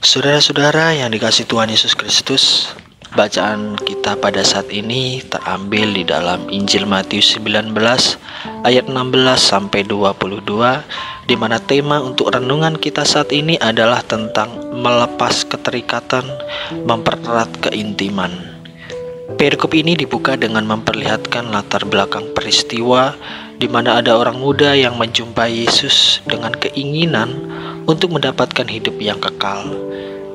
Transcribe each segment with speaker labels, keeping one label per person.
Speaker 1: Saudara-saudara yang dikasihi Tuhan Yesus Kristus, bacaan kita pada saat ini terambil di dalam Injil Matius 19 ayat 16 sampai 22, di mana tema untuk renungan kita saat ini adalah tentang melepas keterikatan, mempererat keintiman. Perikop ini dibuka dengan memperlihatkan latar belakang peristiwa di mana ada orang muda yang menjumpai Yesus dengan keinginan untuk mendapatkan hidup yang kekal.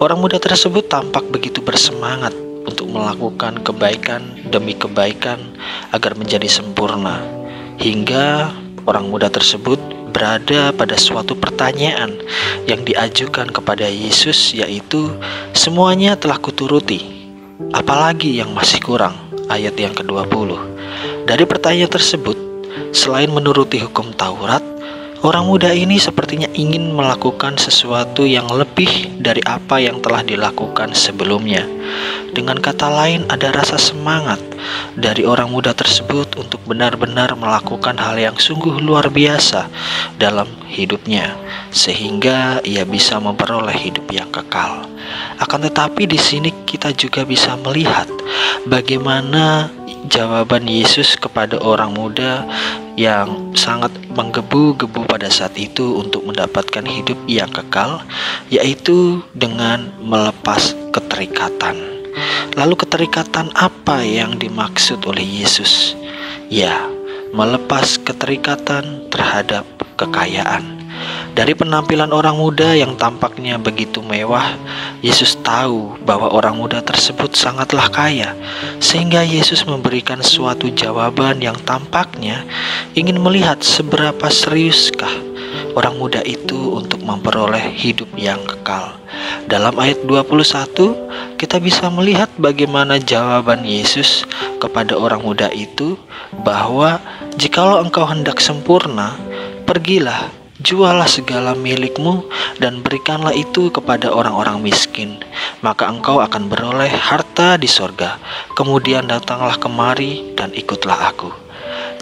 Speaker 1: Orang muda tersebut tampak begitu bersemangat untuk melakukan kebaikan demi kebaikan agar menjadi sempurna, hingga orang muda tersebut berada pada suatu pertanyaan yang diajukan kepada Yesus, yaitu, "Semuanya telah kuturuti, apalagi yang masih kurang?" Ayat yang ke-20. Dari pertanyaan tersebut, selain menuruti hukum Taurat, orang muda ini sepertinya ingin melakukan sesuatu yang lebih dari apa yang telah dilakukan sebelumnya. Dengan kata lain, ada rasa semangat dari orang muda tersebut untuk benar-benar melakukan hal yang sungguh luar biasa dalam hidupnya, sehingga ia bisa memperoleh hidup yang kekal. Akan tetapi di sini kita juga bisa melihat bagaimana jawaban Yesus kepada orang muda yang sangat menggebu-gebu pada saat itu untuk mendapatkan hidup yang kekal, yaitu dengan melepas keterikatan. Lalu keterikatan apa yang dimaksud oleh Yesus? Ya, melepas keterikatan terhadap kekayaan. Dari penampilan orang muda yang tampaknya begitu mewah, Yesus tahu bahwa orang muda tersebut sangatlah kaya, sehingga Yesus memberikan suatu jawaban yang tampaknya ingin melihat seberapa seriuskah orang muda itu untuk memperoleh hidup yang kekal. Dalam ayat 21, kita bisa melihat bagaimana jawaban Yesus kepada orang muda itu, bahwa jikalau engkau hendak sempurna, pergilah, jualah segala milikmu dan berikanlah itu kepada orang-orang miskin, maka engkau akan beroleh harta di sorga. Kemudian datanglah kemari dan ikutlah aku.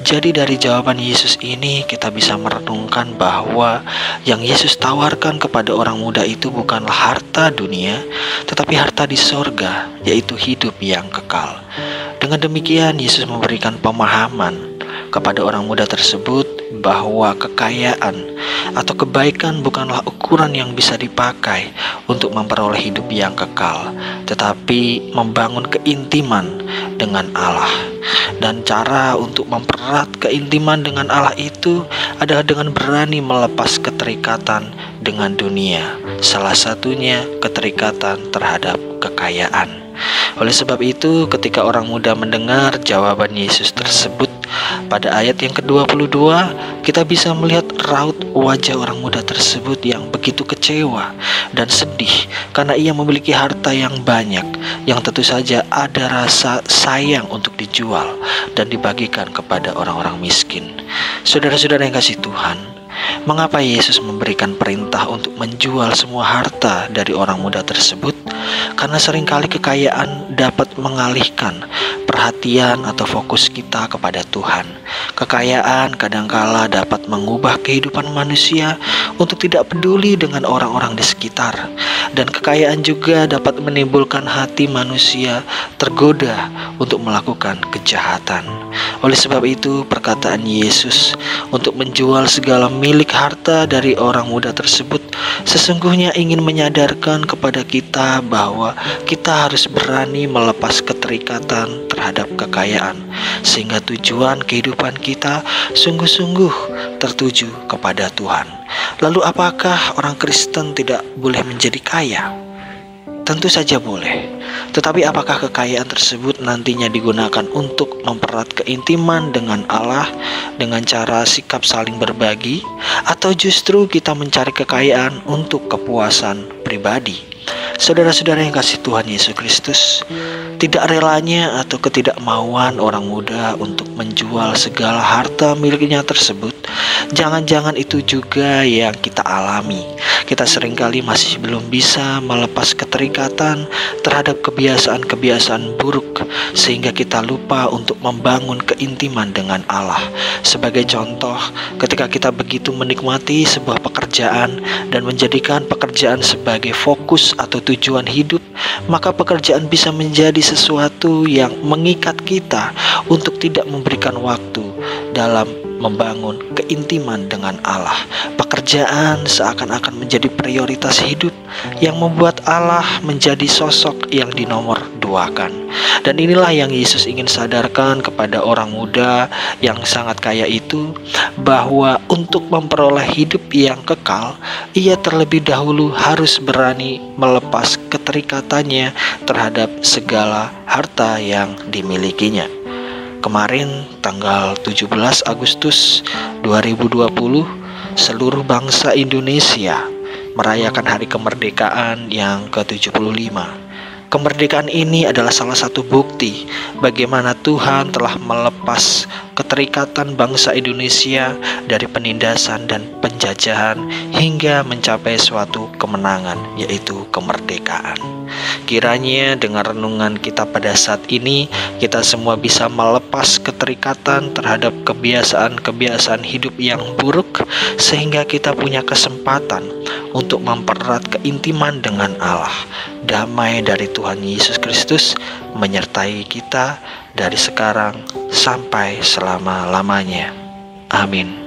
Speaker 1: Jadi dari jawaban Yesus ini kita bisa merenungkan bahwa yang Yesus tawarkan kepada orang muda itu bukanlah harta dunia, tetapi harta di sorga, yaitu hidup yang kekal. Dengan demikian Yesus memberikan pemahaman kepada orang muda tersebut bahwa kekayaan atau kebaikan bukanlah ukuran yang bisa dipakai untuk memperoleh hidup yang kekal, tetapi membangun keintiman dengan Allah. Dan cara untuk mempererat keintiman dengan Allah itu adalah dengan berani melepas keterikatan dengan dunia, salah satunya keterikatan terhadap kekayaan. Oleh sebab itu, ketika orang muda mendengar jawaban Yesus tersebut pada ayat yang ke-22, kita bisa melihat raut wajah orang muda tersebut yang begitu kecewa dan sedih karena ia memiliki harta yang banyak, yang tentu saja ada rasa sayang untuk dijual dan dibagikan kepada orang-orang miskin. Saudara-saudara yang kasih Tuhan, mengapa Yesus memberikan perintah untuk menjual semua harta dari orang muda tersebut? Karena seringkali kekayaan dapat mengalihkan perhatian atau fokus kita kepada Tuhan. Kekayaan kadangkala dapat mengubah kehidupan manusia untuk tidak peduli dengan orang-orang di sekitar. Dan kekayaan juga dapat menimbulkan hati manusia tergoda untuk melakukan kejahatan. Oleh sebab itu, perkataan Yesus untuk menjual segala milik harta dari orang muda tersebut sesungguhnya ingin menyadarkan kepada kita bahwa kita harus berani melepas keterikatan terhadap kekayaan, sehingga tujuan kehidupan kita sungguh-sungguh tertuju kepada Tuhan. Lalu apakah orang Kristen tidak boleh menjadi kaya? Tentu saja boleh. Tetapi apakah kekayaan tersebut nantinya digunakan untuk mempererat keintiman dengan Allah dengan cara sikap saling berbagi, atau justru kita mencari kekayaan untuk kepuasan pribadi? Saudara-saudara yang kasih Tuhan Yesus Kristus, tidak relanya atau ketidakmauan orang muda untuk menjual segala harta miliknya tersebut, jangan-jangan itu juga yang kita alami. Kita seringkali masih belum bisa melepas keterikatan terhadap kebiasaan-kebiasaan buruk, sehingga kita lupa untuk membangun keintiman dengan Allah. Sebagai contoh, ketika kita begitu menikmati sebuah pekerjaan dan menjadikan pekerjaan sebagai fokus atau tujuan hidup, maka pekerjaan bisa menjadi sesuatu yang mengikat kita untuk tidak memberikan waktu dalam membangun keintiman dengan Allah. Pekerjaan seakan-akan menjadi prioritas hidup yang membuat Allah menjadi sosok yang dinomorduakan. Dan inilah yang Yesus ingin sadarkan kepada orang muda yang sangat kaya itu, bahwa untuk memperoleh hidup yang kekal, ia terlebih dahulu harus berani melepas keterikatannya terhadap segala harta yang dimilikinya. Kemarin tanggal 17 Agustus 2020, seluruh bangsa Indonesia merayakan hari kemerdekaan yang ke-75. Kemerdekaan ini adalah salah satu bukti bagaimana Tuhan telah melepas keterikatan bangsa Indonesia dari penindasan dan penjajahan hingga mencapai suatu kemenangan, yaitu kemerdekaan. Kiranya dengan renungan kita pada saat ini, kita semua bisa melepas keterikatan terhadap kebiasaan-kebiasaan hidup yang buruk, sehingga kita punya kesempatan untuk mempererat keintiman dengan Allah. Damai dari Tuhan Yesus Kristus menyertai kita dari sekarang sampai selama-lamanya. Amin.